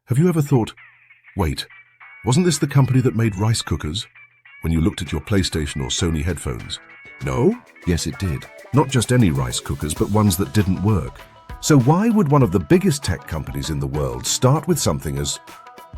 Have you ever thought, wait, wasn't this the company that made rice cookers? When you looked at your PlayStation or Sony headphones? No? Yes, it did. Not just any rice cookers, but ones that didn't work. So why would one of the biggest tech companies in the world start with something as,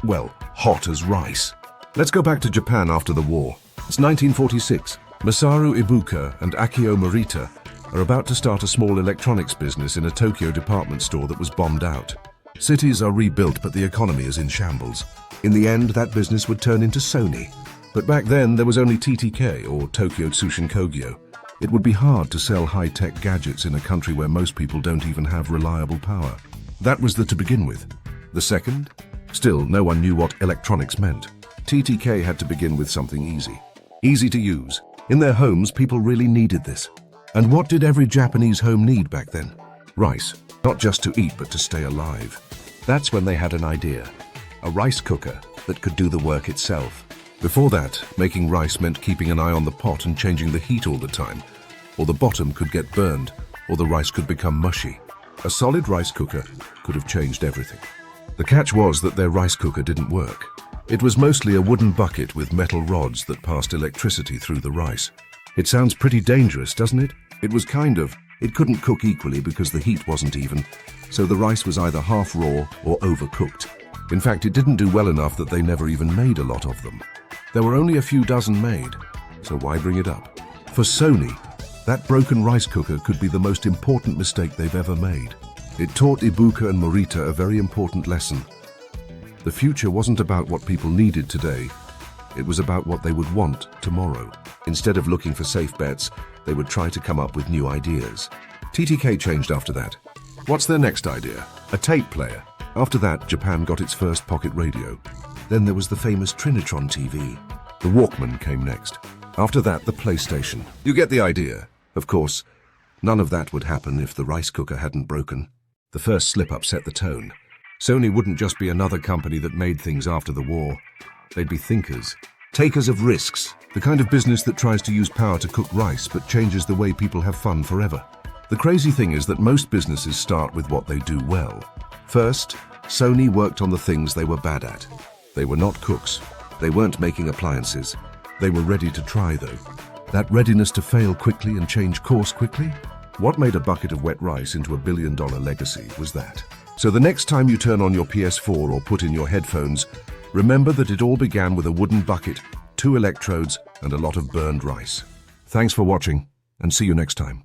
well, hot as rice? Let's go back to Japan after the war. It's 1946. Masaru Ibuka and Akio Morita are about to start a small electronics business in a Tokyo department store that was bombed out. Cities are rebuilt, but the economy is in shambles. In the end, that business would turn into Sony. But back then, there was only TTK, or Tokyo Tsushin Kogyo. It would be hard to sell high-tech gadgets in a country where most people don't even have reliable power. That was the to begin with. The second? Still, no one knew what electronics meant. TTK had to begin with something easy. Easy to use. In their homes, people really needed this. And what did every Japanese home need back then? Rice. Not just to eat, but to stay alive. That's when they had an idea. A rice cooker that could do the work itself. Before that, making rice meant keeping an eye on the pot and changing the heat all the time. Or the bottom could get burned, or the rice could become mushy. A solid rice cooker could have changed everything. The catch was that their rice cooker didn't work. It was mostly a wooden bucket with metal rods that passed electricity through the rice. It sounds pretty dangerous, doesn't it? It was kind of. It couldn't cook equally because the heat wasn't even, so the rice was either half raw or overcooked. In fact, it didn't do well enough that they never even made a lot of them. There were only a few dozen made, so why bring it up? For Sony, that broken rice cooker could be the most important mistake they've ever made. It taught Ibuka and Morita a very important lesson. The future wasn't about what people needed today. It was about what they would want tomorrow. Instead of looking for safe bets, they would try to come up with new ideas. TTK changed after that. What's their next idea? A tape player. After that, Japan got its first pocket radio. Then there was the famous Trinitron TV. The Walkman came next. After that, the PlayStation. You get the idea. Of course, none of that would happen if the rice cooker hadn't broken. The first slip-up set the tone. Sony wouldn't just be another company that made things after the war. They'd be thinkers. Takers of risks. The kind of business that tries to use power to cook rice but changes the way people have fun forever. The crazy thing is that most businesses start with what they do well. First, Sony worked on the things they were bad at. They were not cooks. They weren't making appliances. They were ready to try, though. That readiness to fail quickly and change course quickly? What made a bucket of wet rice into a billion-dollar legacy was that. So the next time you turn on your PS4 or put in your headphones, remember that it all began with a wooden bucket, 2 electrodes, and a lot of burned rice. Thanks for watching, and see you next time.